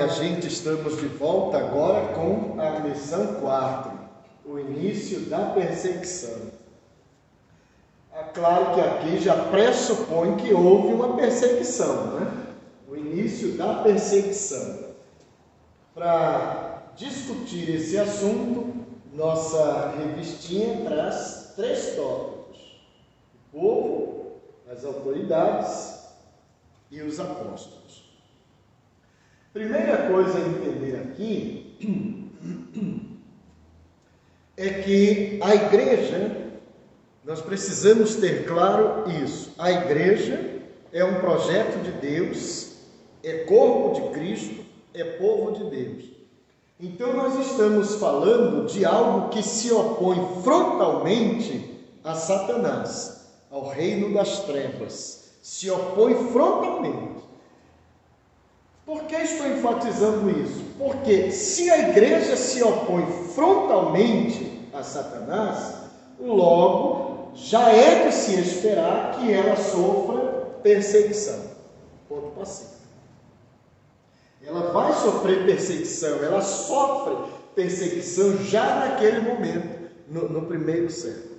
gente, estamos de volta agora com a lição 4, o início da perseguição. É claro que aqui já pressupõe que houve uma perseguição, né? O início da perseguição. Para discutir esse assunto, nossa revistinha traz 3 tópicos: o povo, as autoridades e os apóstolos. Primeira coisa a entender aqui é que a igreja, nós precisamos ter claro isso. A igreja é um projeto de Deus, é corpo de Cristo, é povo de Deus. Então nós estamos falando de algo que se opõe frontalmente a Satanás, ao reino das trevas. Se opõe frontalmente. Por que estou enfatizando isso? Porque se a igreja se opõe frontalmente a Satanás, logo já é de se esperar que ela sofra perseguição. Ponto pacífico. Ela vai sofrer perseguição, ela sofre perseguição já naquele momento, no primeiro século.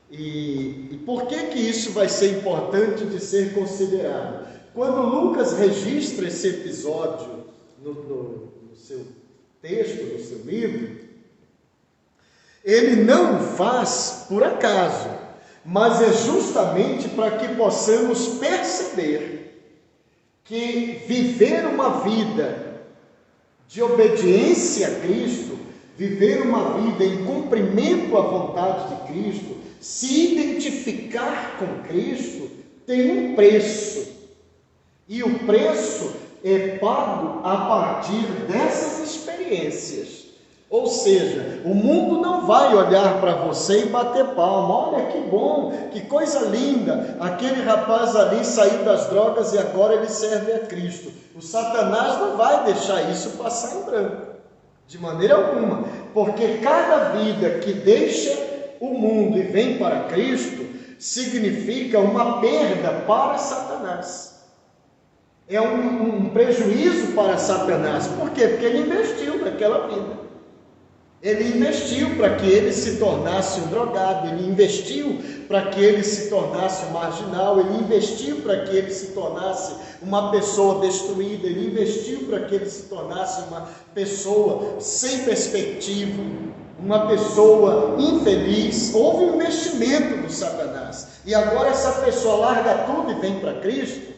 E por que isso vai ser importante de ser considerado? Quando Lucas registra esse episódio no seu texto, no seu livro, ele não o faz por acaso, mas é justamente para que possamos perceber que viver uma vida de obediência a Cristo, viver uma vida em cumprimento à vontade de Cristo, se identificar com Cristo, tem um preço. E o preço é pago a partir dessas experiências. Ou seja, o mundo não vai olhar para você e bater palma. Olha que bom, que coisa linda. Aquele rapaz ali saiu das drogas e agora ele serve a Cristo. O Satanás não vai deixar isso passar em branco, de maneira alguma. Porque cada vida que deixa o mundo e vem para Cristo significa uma perda para Satanás. É um prejuízo para Satanás. Por quê? Porque ele investiu naquela vida. Ele investiu para que ele se tornasse um drogado, ele investiu para que ele se tornasse um marginal, ele investiu para que ele se tornasse uma pessoa destruída, ele investiu para que ele se tornasse uma pessoa sem perspectiva, uma pessoa infeliz. Houve um investimento do Satanás. E agora essa pessoa larga tudo e vem para Cristo.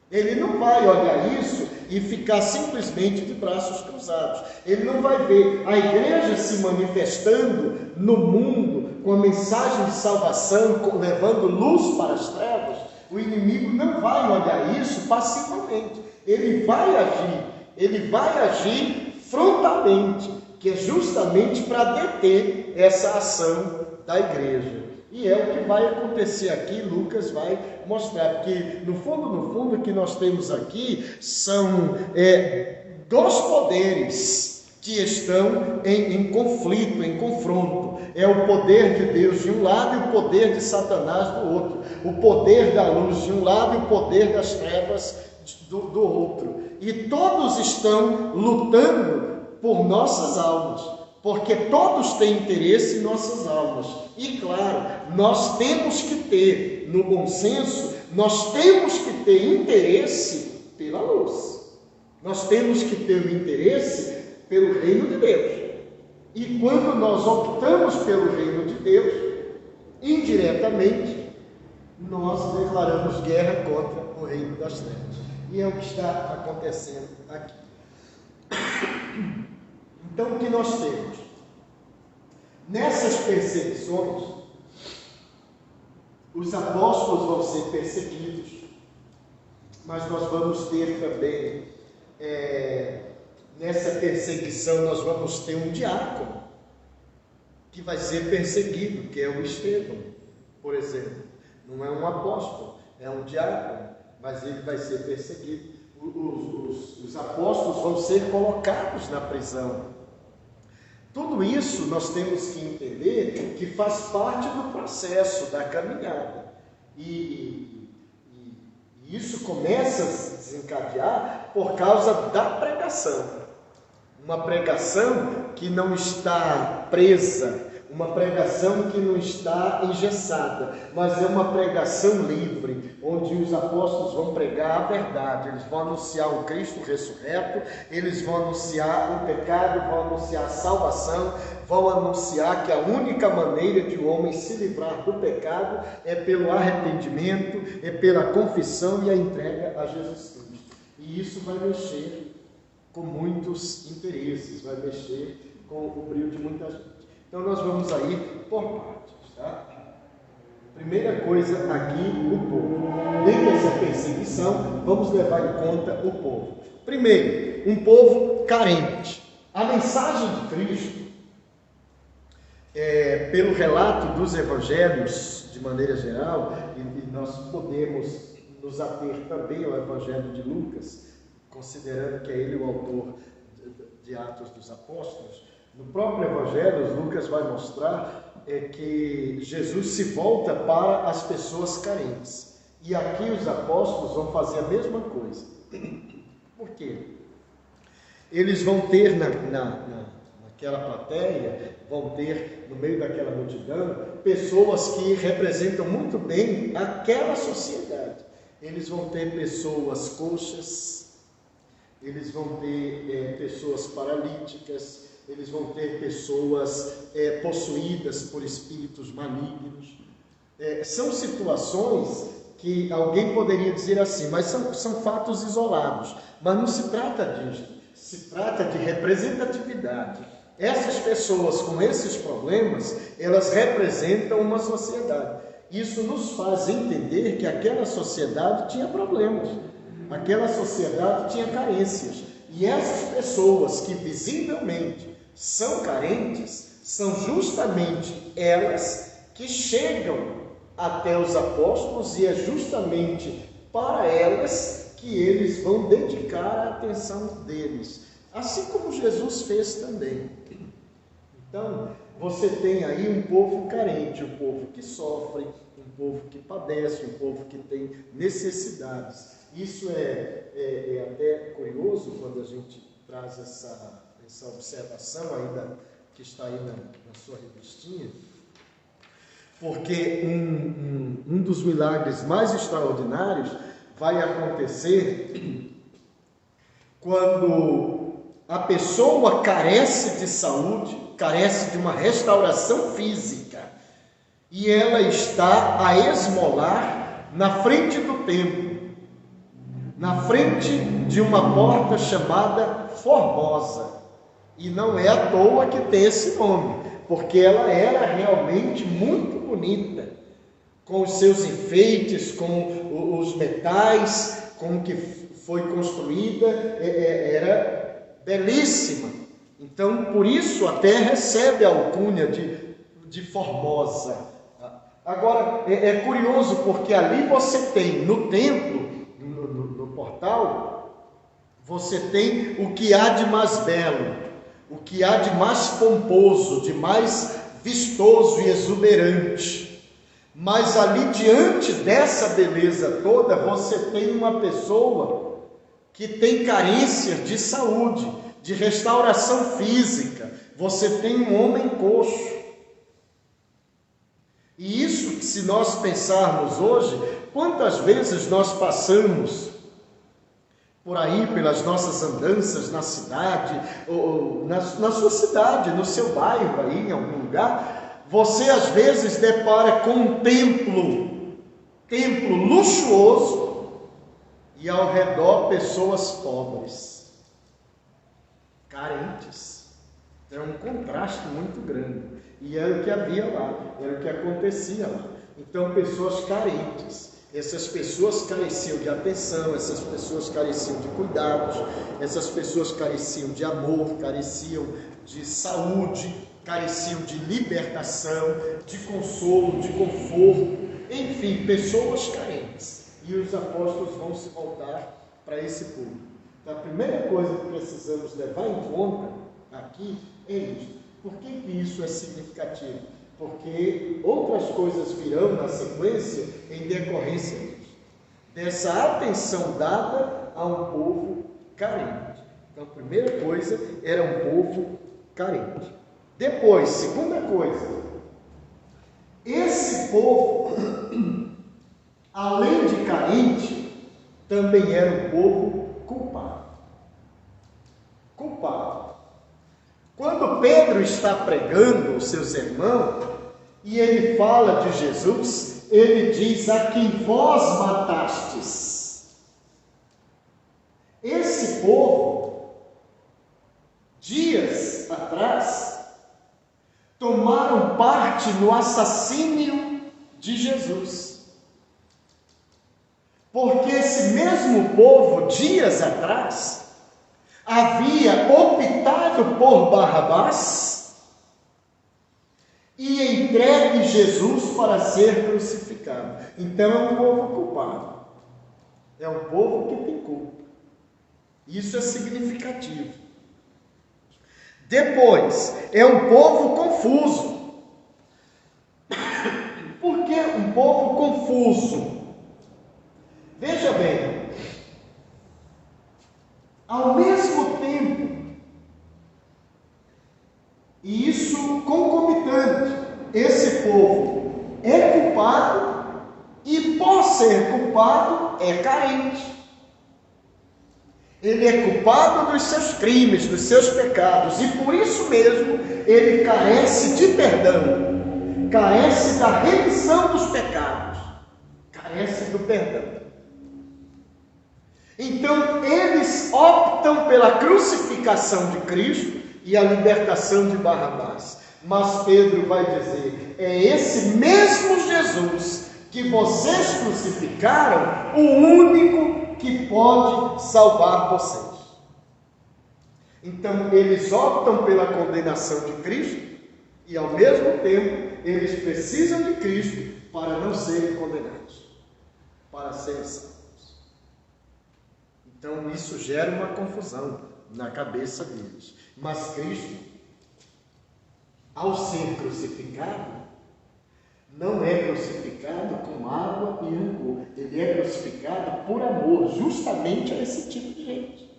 Ele não vai olhar isso e ficar simplesmente de braços cruzados. Ele não vai ver a igreja se manifestando no mundo com a mensagem de salvação, levando luz para as trevas. O inimigo não vai olhar isso passivamente. Ele vai agir frontalmente, que é justamente para deter essa ação da igreja. E é o que vai acontecer aqui, Lucas vai mostrar, porque no fundo, o que nós temos aqui são 2 poderes que estão em conflito, em confronto. É o poder de Deus de um lado e o poder de Satanás do outro. O poder da luz de um lado e o poder das trevas do outro. E todos estão lutando por nossas almas. Porque todos têm interesse em nossas almas. E claro, nós temos que ter, no bom senso, nós temos que ter interesse pela luz. Nós temos que ter o interesse pelo reino de Deus. E quando nós optamos pelo reino de Deus, indiretamente, nós declaramos guerra contra o reino das trevas. E é o que está acontecendo aqui. Então, o que nós temos? Nessas perseguições, os apóstolos vão ser perseguidos, mas nós vamos ter também, nessa perseguição, nós vamos ter um diácono, que vai ser perseguido, que é o Estevão, por exemplo. Não é um apóstolo, é um diácono, mas ele vai ser perseguido. Os apóstolos vão ser colocados na prisão. Tudo isso nós temos que entender que faz parte do processo da caminhada. E isso começa a se desencadear por causa da pregação. uma pregação que não está presa, uma pregação que não está engessada, mas é uma pregação livre, onde os apóstolos vão pregar a verdade, eles vão anunciar o Cristo ressurreto, eles vão anunciar o pecado, vão anunciar a salvação, vão anunciar que a única maneira de o homem se livrar do pecado é pelo arrependimento, é pela confissão e a entrega a Jesus Cristo. E isso vai mexer com muitos interesses, vai mexer com o brilho de muita gente. Então nós vamos aí por partes, tá? Primeira coisa aqui, o povo. Dentro dessa perseguição, vamos levar em conta o povo. Primeiro, um povo carente. A mensagem de Cristo, pelo relato dos evangelhos, de maneira geral, e nós podemos nos ater também ao evangelho de Lucas, considerando que é ele o autor de Atos dos Apóstolos. No próprio Evangelho, Lucas vai mostrar que Jesus se volta para as pessoas carentes. E aqui os apóstolos vão fazer a mesma coisa. Por quê? Eles vão ter naquela plateia, vão ter no meio daquela multidão, pessoas que representam muito bem aquela sociedade. Eles vão ter pessoas coxas, eles vão ter pessoas paralíticas, eles vão ter pessoas possuídas por espíritos malignos. São situações que alguém poderia dizer assim, mas são fatos isolados. Mas não se trata disso, se trata de representatividade. Essas pessoas com esses problemas, elas representam uma sociedade. Isso nos faz entender que aquela sociedade tinha problemas, aquela sociedade tinha carências. E essas pessoas que visivelmente são carentes, são justamente elas que chegam até os apóstolos, e é justamente para elas que eles vão dedicar a atenção deles, assim como Jesus fez também. Então, você tem aí um povo carente, um povo que sofre, um povo que padece, um povo que tem necessidades. Isso é até curioso quando a gente traz essa observação ainda que está aí na sua revistinha, porque um dos milagres mais extraordinários vai acontecer quando a pessoa carece de saúde, carece de uma restauração física, e ela está a esmolar na frente do templo, na frente de uma porta chamada Formosa. E não é à toa que tem esse nome, porque ela era realmente muito bonita, com os seus enfeites, com os metais, com o que foi construída, era belíssima. Então, por isso, até recebe a alcunha de Formosa. Agora, é curioso, porque ali você tem, no templo, no portal, você tem o que há de mais belo, o que há de mais pomposo, de mais vistoso e exuberante. Mas ali, diante dessa beleza toda, você tem uma pessoa que tem carências de saúde, de restauração física. Você tem um homem coxo. E isso, se nós pensarmos hoje, quantas vezes nós passamos por aí, pelas nossas andanças na cidade, ou na sua cidade, no seu bairro aí, em algum lugar, você às vezes depara com um templo luxuoso, e ao redor pessoas pobres, carentes. É um contraste muito grande, e era o que havia lá, era o que acontecia lá. Então, pessoas carentes. Essas pessoas careciam de atenção, essas pessoas careciam de cuidados, essas pessoas careciam de amor, careciam de saúde, careciam de libertação, de consolo, de conforto, enfim, pessoas carentes. E os apóstolos vão se voltar para esse público. Então, a primeira coisa que precisamos levar em conta aqui é isso. Por que isso é significativo? Porque outras coisas virão na sequência em decorrência disso, dessa atenção dada a um povo carente. Então, a primeira coisa, era um povo carente. Depois, segunda coisa, esse povo, além de carente, também era um povo culpado. Culpado. Quando Pedro está pregando o seu sermão, e ele fala de Jesus, ele diz: a quem vós matastes. Esse povo, dias atrás, tomaram parte no assassínio de Jesus. Porque esse mesmo povo, dias atrás, havia optado por Barrabás e entregue Jesus para ser crucificado. Então é um povo culpado. É um povo que tem culpa. Isso é significativo. Depois, é um povo confuso. Por que um povo confuso? Veja bem, ao mesmo tempo, e isso concomitante, esse povo é culpado e, por ser culpado, é carente. Ele é culpado dos seus crimes, dos seus pecados, e por isso mesmo ele carece de perdão, carece da remissão dos pecados, carece do perdão. Então eles optam pela crucificação de Cristo e a libertação de Barrabás. Mas Pedro vai dizer: é esse mesmo Jesus que vocês crucificaram, o único que pode salvar vocês. Então eles optam pela condenação de Cristo e, ao mesmo tempo, eles precisam de Cristo para não serem condenados, para serem salvos. Então isso gera uma confusão na cabeça deles. Mas Cristo, ao ser crucificado, não é crucificado com água e rancor. Ele é crucificado por amor, justamente a esse tipo de gente.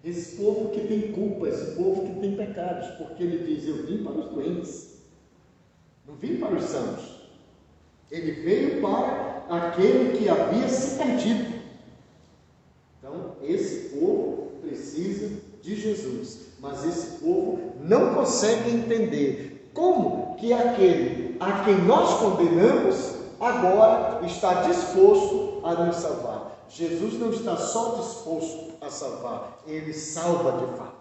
Esse povo que tem culpa, esse povo que tem pecados, porque ele diz: eu vim para os doentes, não vim para os sãos. Ele veio para aquele que havia se perdido. Então, esse povo precisa de Jesus, mas esse povo não consegue entender como que aquele a quem nós condenamos agora está disposto a nos salvar. Jesus não está só disposto a salvar, ele salva de fato.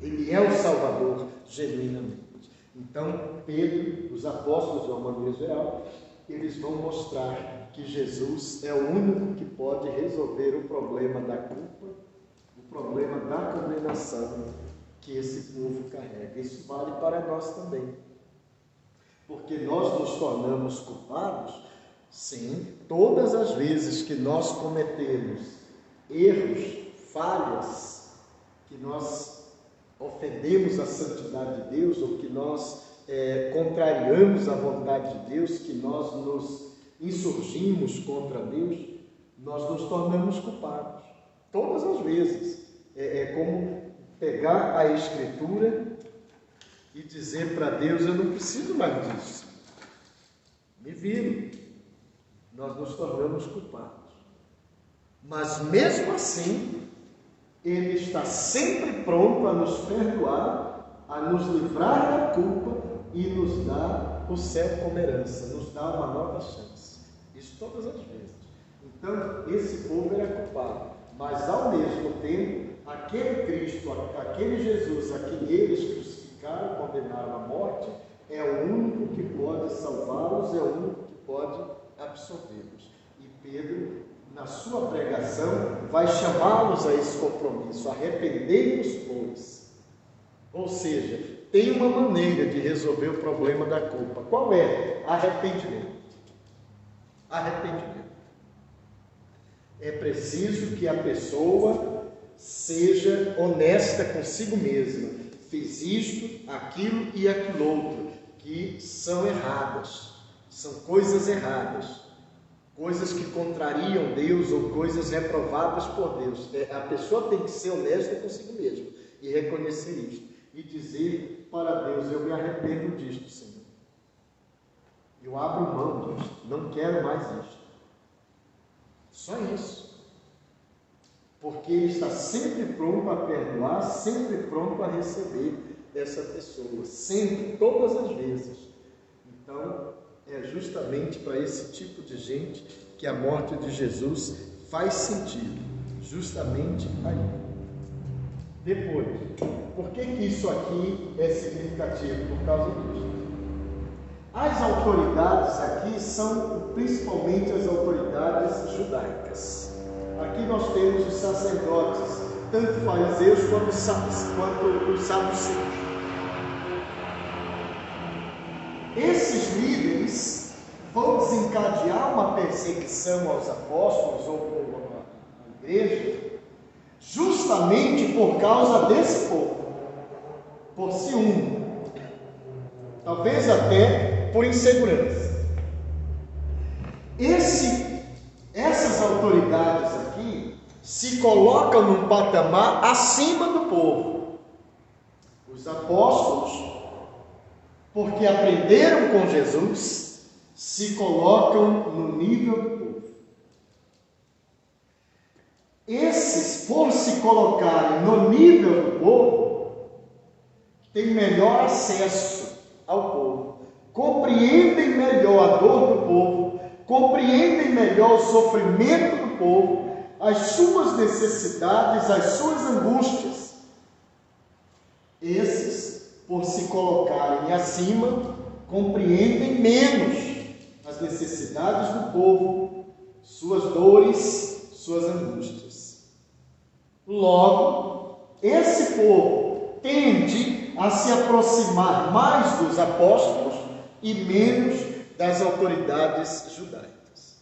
Ele é o Salvador genuinamente. Então, Pedro, os apóstolos de uma maneira geral, eles vão mostrar que Jesus é o único que pode resolver o problema da culpa, o problema da condenação que esse povo carrega. Isso vale para nós também. Porque nós nos tornamos culpados, sim, todas as vezes que nós cometemos erros, falhas, que nós ofendemos a santidade de Deus, ou que nós contrariamos a vontade de Deus, que nós nos insurgimos contra Deus, nós nos tornamos culpados. Todas as vezes. É como pegar a Escritura e dizer para Deus: eu não preciso mais disso. Me viro. Nós nos tornamos culpados. Mas mesmo assim, Ele está sempre pronto a nos perdoar, a nos livrar da culpa e nos dar o céu como herança, nos dar uma nova chance. Isso todas as vezes. Então, esse povo era culpado, mas ao mesmo tempo, aquele Cristo, aquele Jesus a quem eles crucificaram, condenaram à morte, é o único que pode salvá-los, é o único que pode absolvê-los. E Pedro, na sua pregação, vai chamá-los a esse compromisso: arrependei-vos, pois. Ou seja, tem uma maneira de resolver o problema da culpa. Qual é? Arrependimento. Arrependimento. É preciso que a pessoa seja honesta consigo mesma. Fiz isto, aquilo e aquilo outro, que são erradas, são coisas erradas. coisas que contrariam Deus ou coisas reprovadas por Deus. A pessoa tem que ser honesta consigo mesma e reconhecer isto e dizer para Deus: eu me arrependo disto, Senhor. Eu abro mão disto, não quero mais isto. Só isso. Porque Ele está sempre pronto a perdoar, sempre pronto a receber essa pessoa, sempre, todas as vezes. Então, é justamente para esse tipo de gente que a morte de Jesus faz sentido, justamente aí. Depois, por que isso aqui é significativo? Por causa disso. As autoridades aqui são principalmente as autoridades judaicas. Aqui nós temos os sacerdotes, tanto fariseus quanto os saduceus. Esses líderes vão desencadear uma perseguição aos apóstolos ou à igreja, justamente por causa desse povo, por ciúme, talvez até por insegurança. Essas autoridades aqui se colocam num patamar acima do povo. Os apóstolos, porque aprenderam com Jesus, se colocam no nível do povo. Esses, por se colocarem no nível do povo, têm melhor acesso ao povo, compreendem melhor a dor do povo, compreendem melhor o sofrimento do povo, as suas necessidades, as suas angústias. Esses, por se colocarem acima, compreendem menos as necessidades do povo, suas dores, suas angústias. Logo, esse povo tende a se aproximar mais dos apóstolos e menos das autoridades judaicas.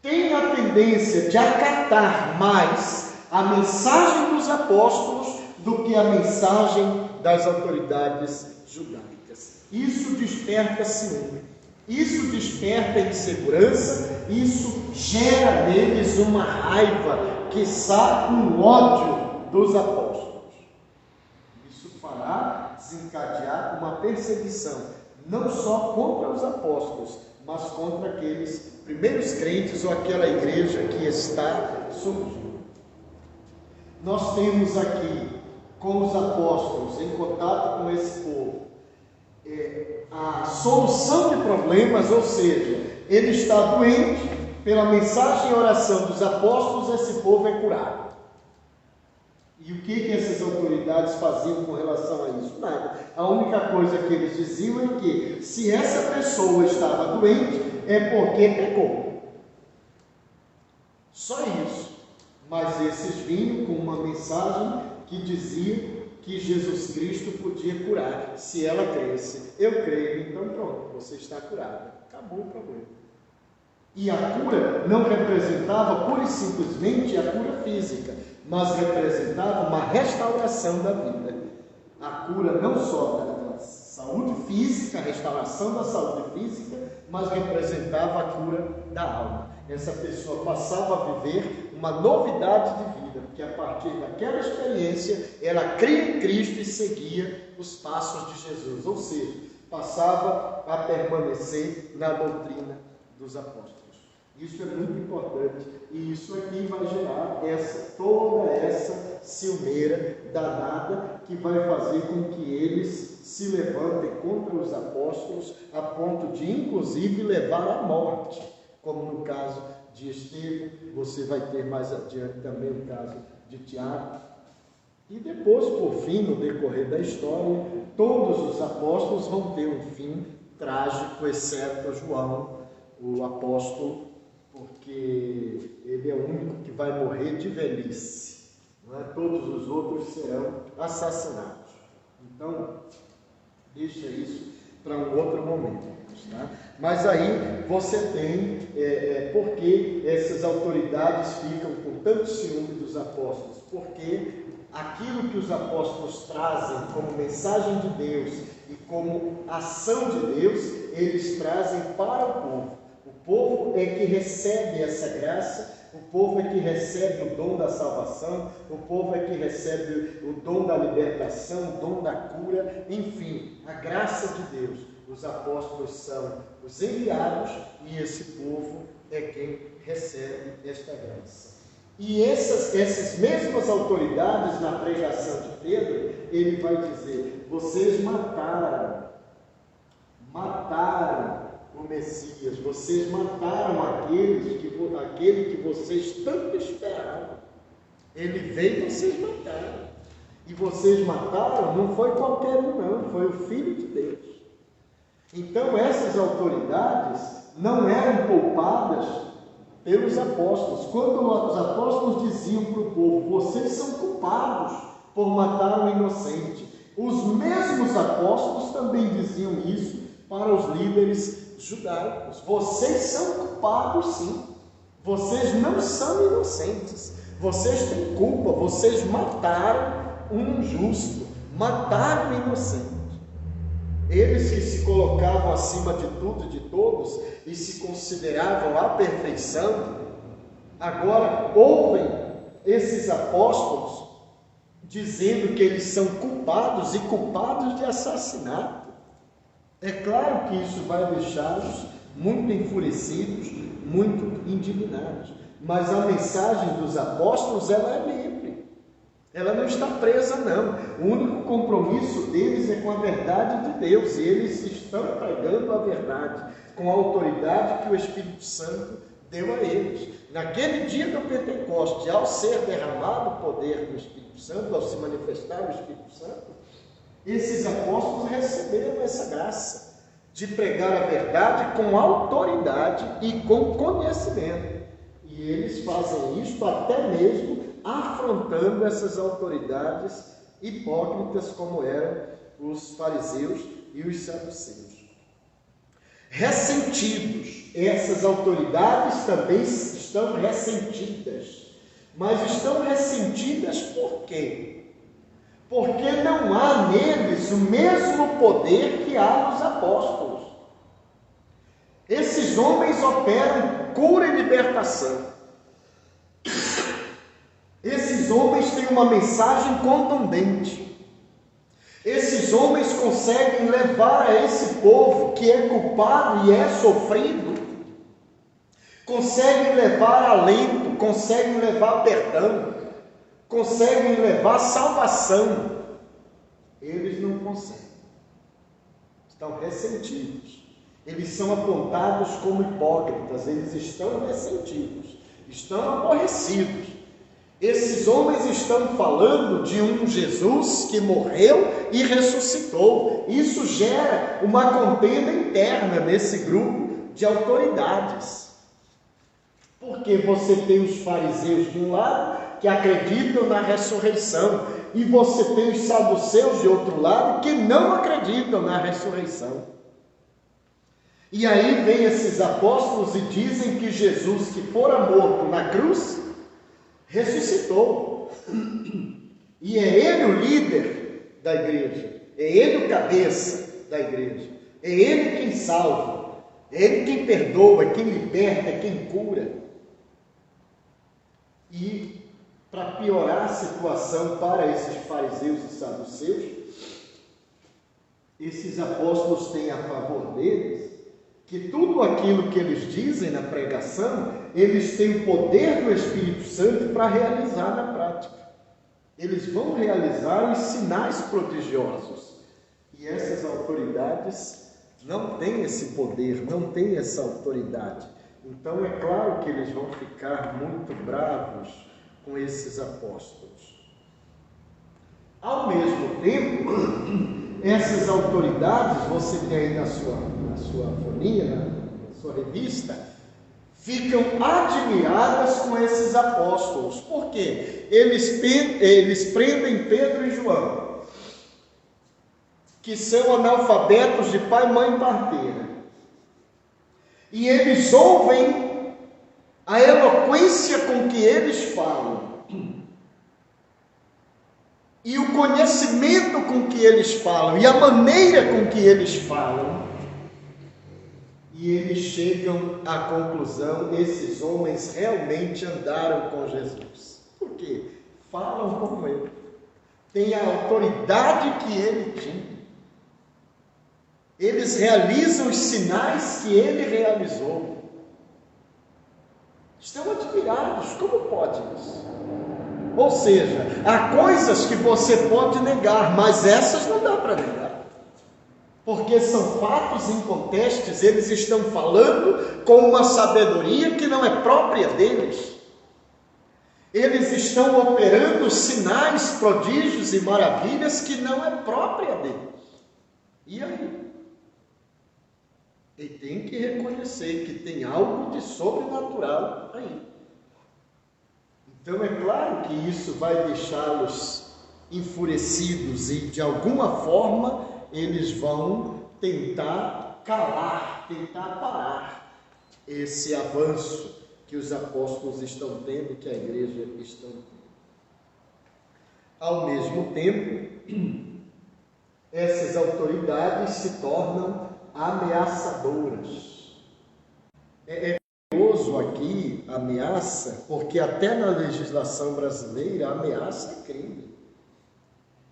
Tem a tendência de acatar mais a mensagem dos apóstolos do que a mensagem das autoridades judaicas. Isso desperta ciúme, isso desperta insegurança, isso gera neles uma raiva, quiçá um ódio dos apóstolos. Isso fará desencadear uma perseguição, não só contra os apóstolos, mas contra aqueles primeiros crentes ou aquela igreja que está surgindo. Nós temos aqui, com os apóstolos, em contato com esse povo, a solução de problemas, ou seja, ele está doente, pela mensagem e oração dos apóstolos, esse povo é curado. E o que essas autoridades faziam com relação a isso? Nada. A única coisa que eles diziam é que, se essa pessoa estava doente, é porque pecou. Só isso. Mas esses vinham com uma mensagem que dizia que Jesus Cristo podia curar, se ela cresce. Eu creio, então pronto, você está curada. Acabou o problema. E a cura não representava pura e simplesmente a cura física, mas representava uma restauração da vida. A cura não só da saúde física, a restauração da saúde física, mas representava a cura da alma. Essa pessoa passava a viver uma novidade de vida, porque a partir daquela experiência, ela cria em Cristo e seguia os passos de Jesus, ou seja, passava a permanecer na doutrina dos apóstolos. Isso é muito importante, e isso aqui vai gerar toda essa ciumeira danada que vai fazer com que eles se levantem contra os apóstolos a ponto de, inclusive, levar à morte, como no caso de Estevão. Você vai ter mais adiante também o caso de Tiago. E depois, por fim, no decorrer da história, todos os apóstolos vão ter um fim trágico, exceto João, o apóstolo, porque ele é o único que vai morrer de velhice, não é? Todos os outros serão assassinados. Então, deixa isso para um outro momento, tá? Mas aí você tem por que essas autoridades ficam com tanto ciúme dos apóstolos? Porque aquilo que os apóstolos trazem como mensagem de Deus e como ação de Deus, eles trazem para o povo. O povo é que recebe essa graça, o povo é que recebe o dom da salvação, o povo é que recebe o dom da libertação, o dom da cura, enfim, a graça de Deus. Os apóstolos são os enviados e esse povo é quem recebe esta graça. E essas mesmas autoridades na pregação de Pedro, ele vai dizer: vocês mataram o Messias, vocês mataram aquele que vocês tanto esperavam. Ele veio e vocês mataram. E vocês mataram, não foi qualquer um não, foi o Filho de Deus. Então essas autoridades não eram poupadas pelos apóstolos. Quando os apóstolos diziam para o povo: vocês são culpados por matar um inocente, os mesmos apóstolos também diziam isso para os líderes judaicos: vocês são culpados sim, vocês não são inocentes, vocês têm culpa, vocês mataram um injusto, mataram um inocente. Eles que se colocavam acima de tudo e de todos e se consideravam a perfeição, agora ouvem esses apóstolos dizendo que eles são culpados e culpados de assassinato. É claro que isso vai deixá-los muito enfurecidos, muito indignados. Mas a mensagem dos apóstolos, ela é livre. Ela não está presa, não. O único compromisso deles é com a verdade de Deus. E eles estão pregando a verdade com a autoridade que o Espírito Santo deu a eles. Naquele dia do Pentecoste, ao ser derramado o poder do Espírito Santo, ao se manifestar o Espírito Santo, esses apóstolos receberam essa graça de pregar a verdade com autoridade e com conhecimento. E eles fazem isso até mesmo afrontando essas autoridades hipócritas como eram os fariseus e os saduceus. Ressentidos, essas autoridades também estão ressentidas. Mas estão ressentidas por quê? Porque não há neles o mesmo poder que há nos apóstolos. Esses homens operam cura e libertação. Esses homens têm uma mensagem contundente. Esses homens conseguem levar a esse povo que é culpado e é sofrido, conseguem levar alento, conseguem levar perdão, conseguem levar salvação. Eles não conseguem. Estão ressentidos. Eles são apontados como hipócritas. Eles estão ressentidos. Estão aborrecidos. Esses homens estão falando de um Jesus que morreu e ressuscitou. Isso gera uma contenda interna nesse grupo de autoridades. Porque você tem os fariseus de um lado que acreditam na ressurreição, e você tem os saduceus de outro lado que não acreditam na ressurreição. E aí vem esses apóstolos e dizem que Jesus, que fora morto na cruz, ressuscitou. E é ele o líder da igreja, é ele o cabeça da igreja, é ele quem salva, é ele quem perdoa, quem liberta, quem cura. E para piorar a situação para esses fariseus e saduceus, esses apóstolos têm a favor deles que tudo aquilo que eles dizem na pregação, eles têm o poder do Espírito Santo para realizar na prática. Eles vão realizar os sinais prodigiosos. E essas autoridades não têm esse poder, não têm essa autoridade. Então é claro que eles vão ficar muito bravos com esses apóstolos. Ao mesmo tempo, essas autoridades, você tem aí na sua folhinha, na sua revista, ficam admiradas com esses apóstolos. Por quê? Eles prendem Pedro e João, que são analfabetos de pai, mãe e parteira. E eles ouvem a eloquência com que eles falam e o conhecimento com que eles falam e a maneira com que eles falam. e eles chegam à conclusão: esses homens realmente andaram com Jesus. Por quê? Falam como ele, têm a autoridade que ele tinha. Eles realizam os sinais que ele realizou. Estão admirados, como pode isso? Ou seja, há coisas que você pode negar, mas essas não dá para negar. Porque são fatos incontestes, eles estão falando com uma sabedoria que não é própria deles. Eles estão operando sinais, prodígios e maravilhas que não é própria deles. E aí? E tem que reconhecer que tem algo de sobrenatural aí. Então é claro que isso vai deixá-los enfurecidos e de alguma forma eles vão tentar calar, tentar parar esse avanço que os apóstolos estão tendo, que a igreja está tendo. Ao mesmo tempo, essas autoridades se tornam ameaçadoras. É curioso aqui, ameaça, porque até na legislação brasileira, ameaça é crime.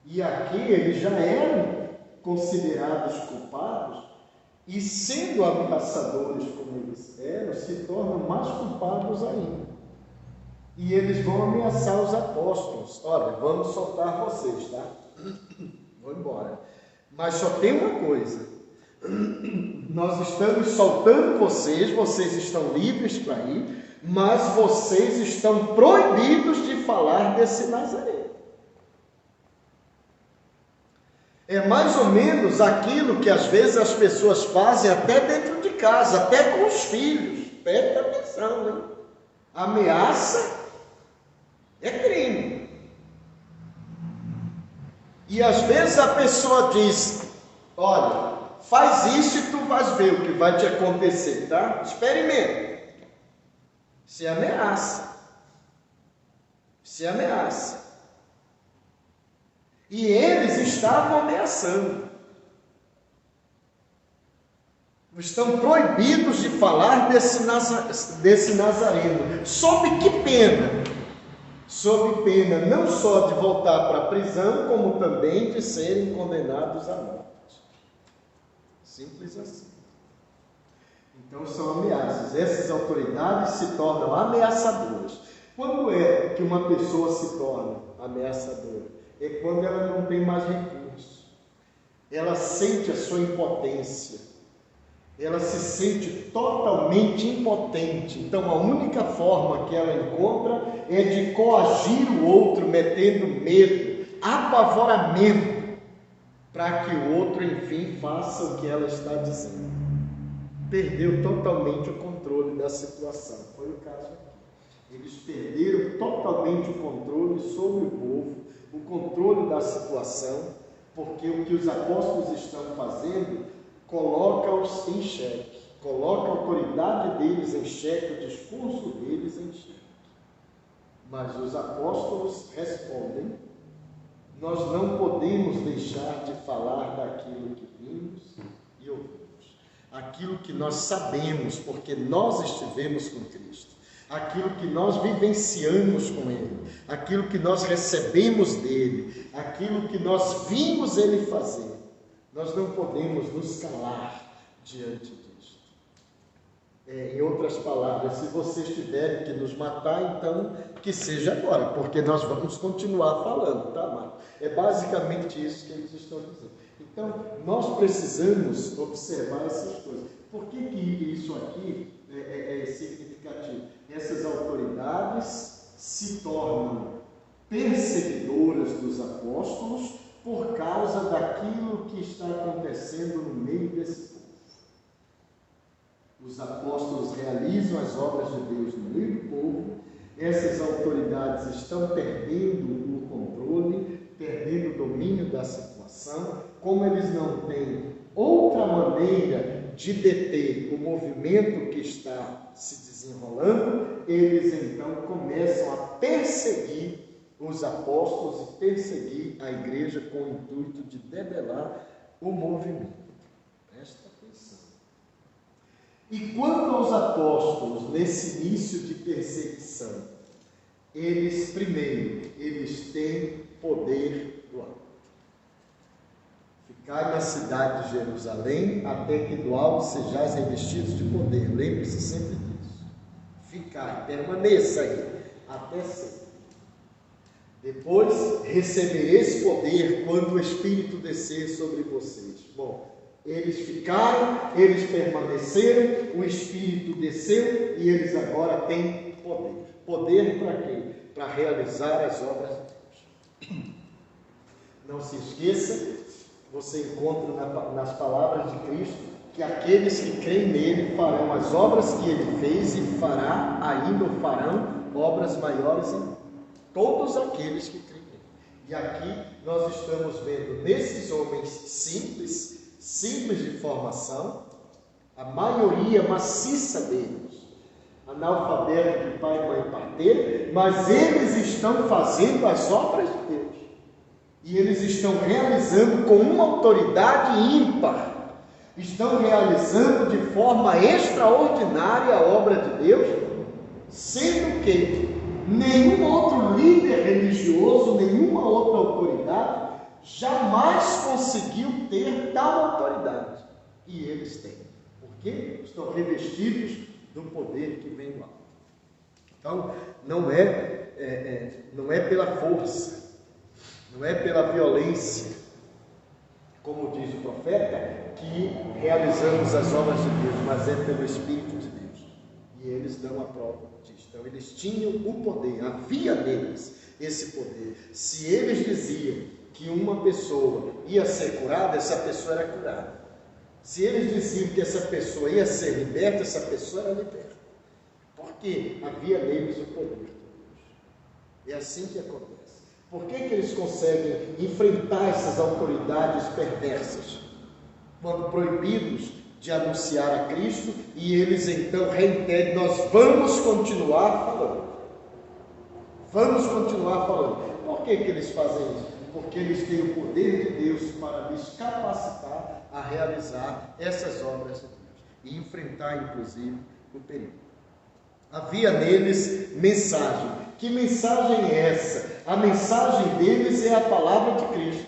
E aqui eles já eram considerados culpados, e sendo ameaçadores como eles eram, se tornam mais culpados ainda. E eles vão ameaçar os apóstolos: olha, vamos soltar vocês, tá? Vou embora. Mas só tem uma coisa: nós estamos soltando vocês, vocês estão livres para ir, mas vocês estão proibidos de falar desse Nazareno. É mais ou menos aquilo que às vezes as pessoas fazem até dentro de casa, até com os filhos. Presta atenção, hein? Ameaça é crime. E às vezes a pessoa diz: olha, faz isso e tu vais ver o que vai te acontecer, tá? Experimenta. Se ameaça. Se ameaça. E eles estavam ameaçando. Estão proibidos de falar desse Nazareno. Sob que pena? Sob pena não só de voltar para a prisão, como também de serem condenados à morte. Simples assim. Então são ameaças. Essas autoridades se tornam ameaçadoras. Quando é que uma pessoa se torna ameaçadora? É quando ela não tem mais recursos. Ela sente a sua impotência. Ela se sente totalmente impotente. Então a única forma que ela encontra é de coagir o outro, metendo medo, apavoramento, para que o outro, enfim, faça o que ela está dizendo. Perdeu totalmente o controle da situação. Foi o caso aqui. Eles perderam totalmente o controle sobre o povo, o controle da situação, porque o que os apóstolos estão fazendo coloca-os em xeque, coloca a autoridade deles em xeque, o discurso deles em xeque. Mas os apóstolos respondem: nós não podemos deixar de falar daquilo que vimos e ouvimos, aquilo que nós sabemos, porque nós estivemos com Cristo, aquilo que nós vivenciamos com Ele, aquilo que nós recebemos dEle, aquilo que nós vimos Ele fazer. Nós não podemos nos calar diante disto. Em outras palavras, se vocês tiverem que nos matar, então que seja agora, porque nós vamos continuar falando, tá, Marco? É basicamente isso que eles estão dizendo. Então, nós precisamos observar essas coisas. Por que isso aqui é significativo? Essas autoridades se tornam perseguidoras dos apóstolos por causa daquilo que está acontecendo no meio desse povo. Os apóstolos realizam as obras de Deus no meio do povo, essas autoridades estão perdendo o controle, perdendo o domínio da situação. Como eles não têm outra maneira de deter o movimento que está se desenrolando, eles então começam a perseguir os apóstolos e perseguir a igreja com o intuito de debelar o movimento. Presta atenção. E quanto aos apóstolos, nesse início de perseguição, eles têm poder do alto. Ficai na cidade de Jerusalém, até que do alto sejais revestidos de poder. Lembre-se sempre disso. Ficai, permaneça aí, até sempre. Depois recebereis poder quando o Espírito descer sobre vocês. Bom, eles ficaram, eles permaneceram, o Espírito desceu e eles agora têm poder. Poder para quê? Para realizar as obras de Deus. Não se esqueça, você encontra nas palavras de Cristo que aqueles que creem nele farão as obras que ele fez e farão obras maiores ainda. Todos aqueles que creem nele. E aqui nós estamos vendo nesses homens simples de formação, a maioria maciça deles, analfabeto de pai e mãe parteiro, mas eles estão fazendo as obras de Deus. E eles estão realizando com uma autoridade ímpar, estão realizando de forma extraordinária a obra de Deus, sendo que nenhum outro líder religioso, nenhuma outra autoridade jamais conseguiu ter tal autoridade. E eles têm. Por quê? Estão revestidos do poder que vem do alto. Então, não é pela força, não é pela violência, como diz o profeta, que realizamos as obras de Deus, mas é pelo Espírito de Deus. E eles dão a prova disso. Então, eles tinham o poder, havia neles esse poder. Se eles diziam que uma pessoa ia ser curada, essa pessoa era curada. Se eles diziam que essa pessoa ia ser liberta, essa pessoa era liberta. Porque havia neles o poder de Deus. É assim que acontece. Por que eles conseguem enfrentar essas autoridades perversas? Quando proibidos de anunciar a Cristo, e eles então reiterem: nós vamos continuar falando. Vamos continuar falando. Por que eles fazem isso? Porque eles têm o poder de Deus para lhes capacitar a realizar essas obras de Deus e enfrentar, inclusive, o perigo. Havia neles mensagem. Que mensagem é essa? A mensagem deles é a palavra de Cristo.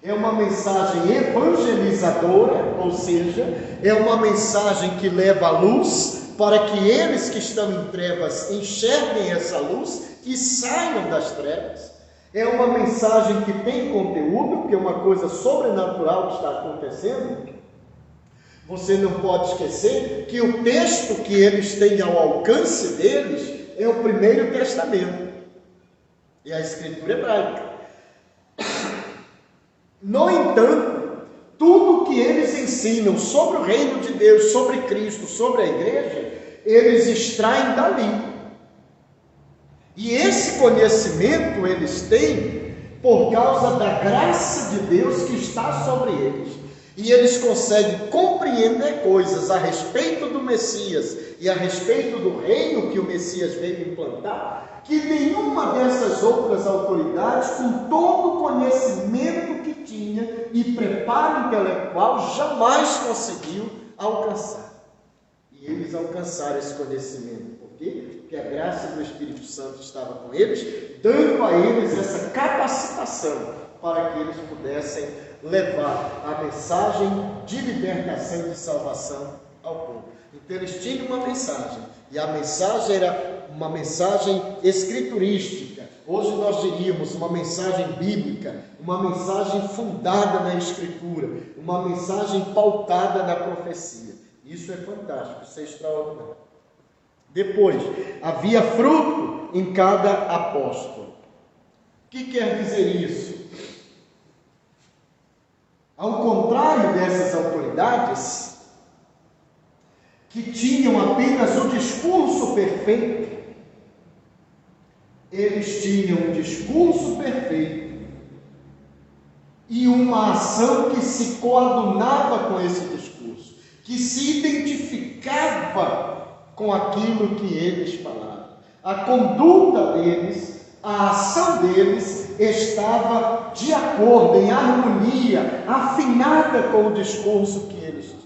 É uma mensagem evangelizadora, ou seja, é uma mensagem que leva a luz para que eles que estão em trevas enxerguem essa luz e saiam das trevas. É uma mensagem que tem conteúdo, que é uma coisa sobrenatural que está acontecendo. Você não pode esquecer que o texto que eles têm ao alcance deles é o Primeiro Testamento, é a Escritura hebraica. No entanto, tudo que eles ensinam sobre o reino de Deus, sobre Cristo, sobre a igreja, eles extraem dali. E esse conhecimento eles têm por causa da graça de Deus que está sobre eles. E eles conseguem compreender coisas a respeito do Messias e a respeito do reino que o Messias veio implantar, que nenhuma dessas outras autoridades, com todo o conhecimento que tinha e preparo intelectual, jamais conseguiu alcançar. E eles alcançaram esse conhecimento. Por quê? Porque a graça do Espírito Santo estava com eles, dando a eles essa capacitação para que eles pudessem levar a mensagem de libertação e de salvação ao povo. Então eles tinham uma mensagem, e a mensagem era uma mensagem escriturística. Hoje nós diríamos uma mensagem bíblica, uma mensagem fundada na Escritura, uma mensagem pautada na profecia. Isso é fantástico, isso é extraordinário. Depois, havia fruto em cada apóstolo. O que quer dizer isso? Ao contrário dessas autoridades, que tinham apenas o discurso perfeito, eles tinham um discurso perfeito e uma ação que se coadunava com esse discurso, que se identificava com aquilo que eles falavam. A conduta deles, a ação deles estava de acordo, em harmonia, afinada com o discurso que eles tinham.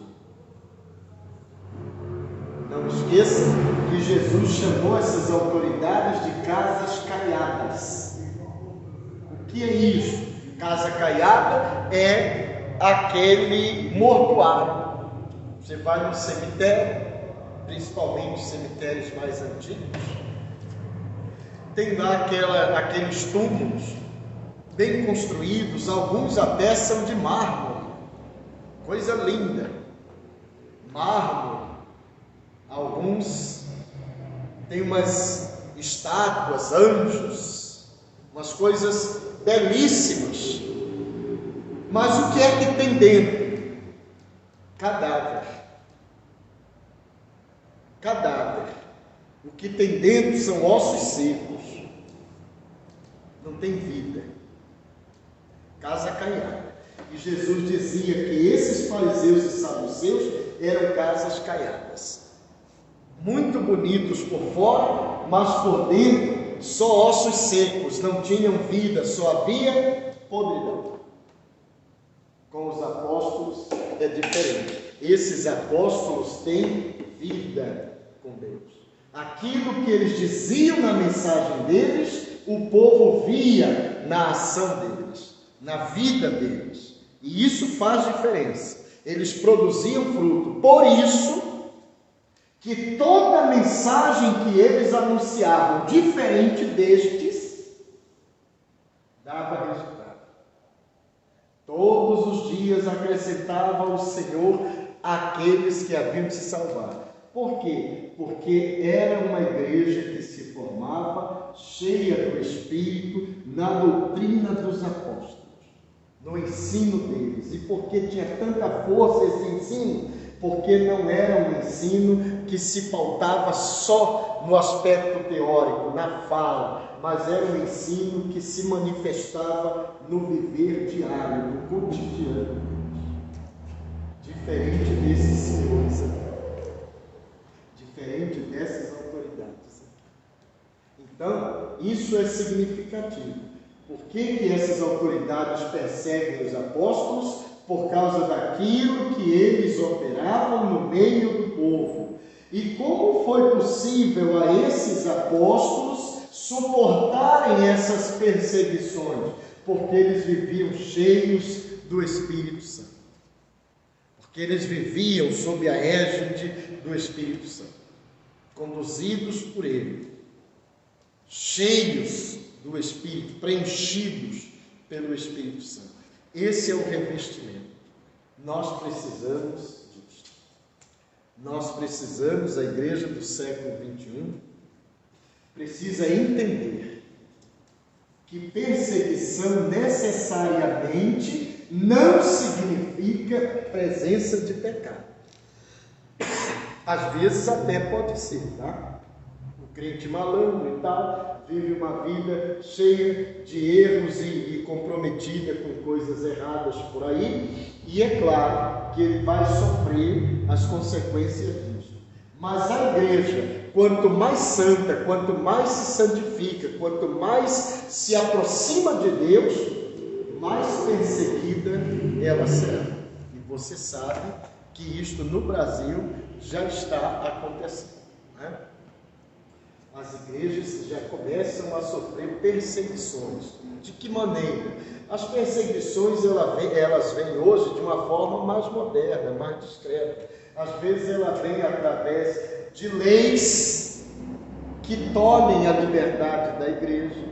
Não esqueça que Jesus chamou essas autoridades de casas caiadas. O que é isso? Casa caiada é aquele mortuário. Você vai no cemitério, principalmente cemitérios mais antigos, tem lá aqueles túmulos bem construídos, alguns até são de mármore, coisa linda, mármore, alguns tem umas estátuas, anjos, umas coisas belíssimas, mas o que é que tem dentro? Cadáver. O que tem dentro são ossos secos, não tem vida, casa caiada. E Jesus dizia que esses fariseus e saduceus eram casas caiadas, muito bonitos por fora, mas por dentro só ossos secos, não tinham vida, só havia podridão. Com os apóstolos é diferente. Esses apóstolos têm vida com Deus. Aquilo que eles diziam na mensagem deles, o povo via na ação deles, na vida deles. E isso faz diferença. Eles produziam fruto. Por isso que toda mensagem que eles anunciavam, diferente destes, dava resultado. Todos os dias acrescentava o Senhor àqueles que haviam de se salvar. Por quê? Porque era uma igreja que se formava cheia do Espírito, na doutrina dos apóstolos, no ensino deles. E por que tinha tanta força esse ensino? Porque não era um ensino que se pautava só no aspecto teórico, na fala, mas era um ensino que se manifestava no viver diário, no cotidiano. Diferente desses senhores aqui. Diferente dessas autoridades. Então, isso é significativo. Por que essas autoridades perseguem os apóstolos? Por causa daquilo que eles operavam no meio do povo. E como foi possível a esses apóstolos suportarem essas perseguições? Porque eles viviam cheios do Espírito Santo. Porque eles viviam sob a égide do Espírito Santo, conduzidos por Ele, cheios do Espírito, preenchidos pelo Espírito Santo. Esse é o revestimento. Nós precisamos disso. Nós precisamos, a igreja do século XXI, precisa entender que perseguição necessariamente não significa presença de pecado. Às vezes até pode ser, tá? O crente malandro e tal, vive uma vida cheia de erros e comprometida com coisas erradas por aí, e é claro que ele vai sofrer as consequências disso. Mas a igreja, quanto mais santa, quanto mais se santifica, quanto mais se aproxima de Deus, mais perseguida ela será. E você sabe que isto no Brasil já está acontecendo, né? As igrejas já começam a sofrer perseguições. De que maneira? As perseguições elas vêm hoje de uma forma mais moderna, mais discreta. Às vezes ela vem através de leis que tolhem a liberdade da igreja.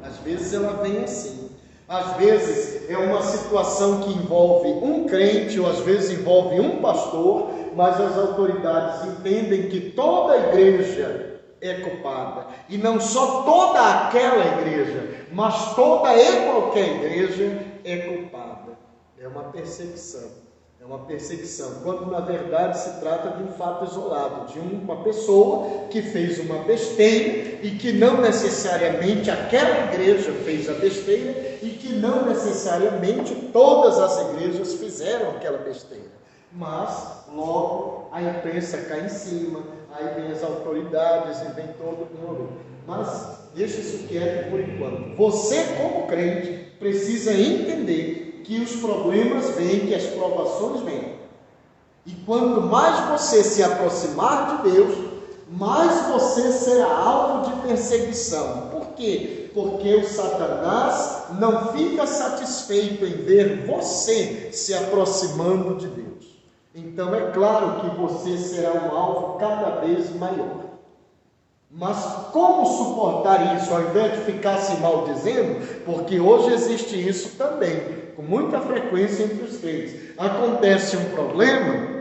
Às vezes ela vem assim. Às vezes é uma situação que envolve um crente, ou às vezes envolve um pastor, mas as autoridades entendem que toda a igreja é culpada. E não só toda aquela igreja, mas toda e qualquer igreja é culpada. É uma perseguição. É uma perseguição, quando na verdade se trata de um fato isolado, de uma pessoa que fez uma besteira e que não necessariamente aquela igreja fez a besteira e que não necessariamente todas as igrejas fizeram aquela besteira. Mas logo a imprensa cai em cima, aí vem as autoridades e vem todo mundo. Mas deixa isso quieto por enquanto. Você, como crente, precisa entender que os problemas vêm, que as provações vêm. E quanto mais você se aproximar de Deus, mais você será alvo de perseguição. Por quê? Porque o Satanás não fica satisfeito em ver você se aproximando de Deus. Então é claro que você será um alvo cada vez maior. Mas como suportar isso ao invés de ficar se maldizendo? Porque hoje existe isso também, com muita frequência entre os crentes. Acontece um problema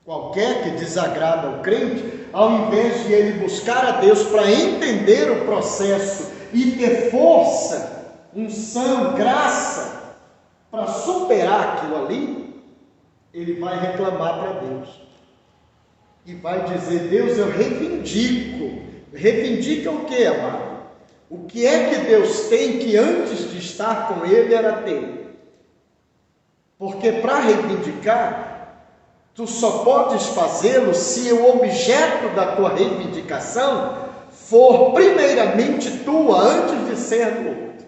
qualquer que desagrada ao crente, ao invés de ele buscar a Deus para entender o processo e ter força, unção, graça para superar aquilo ali, ele vai reclamar para Deus. E vai dizer: Deus, eu reivindico. Reivindica o que, amado? O que é que Deus tem que antes de estar com Ele era ter? Porque para reivindicar, tu só podes fazê-lo se o objeto da tua reivindicação for primeiramente tua, antes de ser do outro.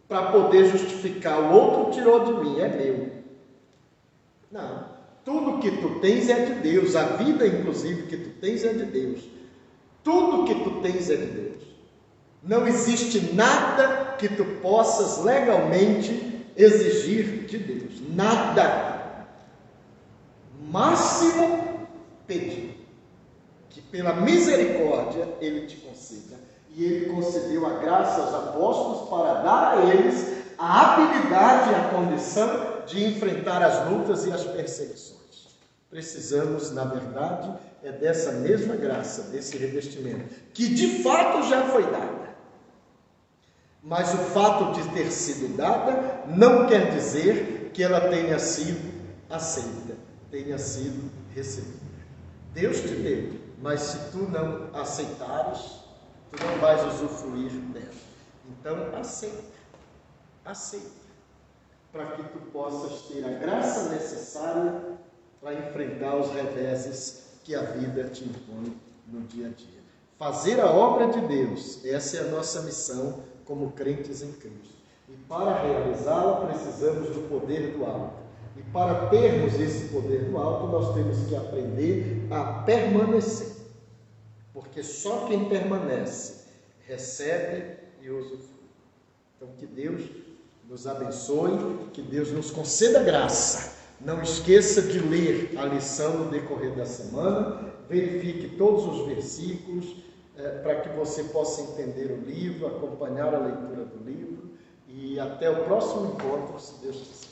Para poder justificar: o outro tirou de mim, é meu. Não. Tudo que tu tens é de Deus. A vida, inclusive, que tu tens é de Deus. Tudo que tu tens é de Deus. Não existe nada que tu possas legalmente exigir de Deus. Nada. Máximo pedir que pela misericórdia Ele te conceda. E Ele concedeu a graça aos apóstolos para dar a eles a habilidade e a condição de enfrentar as lutas e as perseguições. Precisamos, na verdade, dessa mesma graça, desse revestimento, que de fato já foi dada. Mas o fato de ter sido dada não quer dizer que ela tenha sido aceita, tenha sido recebida. Deus te deu, mas se tu não aceitares, tu não vais usufruir dela. Então, aceita, para que tu possas ter a graça necessária para enfrentar os reveses que a vida te impõe no dia a dia. Fazer a obra de Deus, essa é a nossa missão como crentes em Cristo. E para realizá-la precisamos do poder do alto. E para termos esse poder do alto, nós temos que aprender a permanecer. Porque só quem permanece recebe e usufrui. Então que Deus nos abençoe, que Deus nos conceda graça. Não esqueça de ler a lição no decorrer da semana, verifique todos os versículos, para que você possa entender o livro, acompanhar a leitura do livro, e até o próximo encontro, se Deus quiser.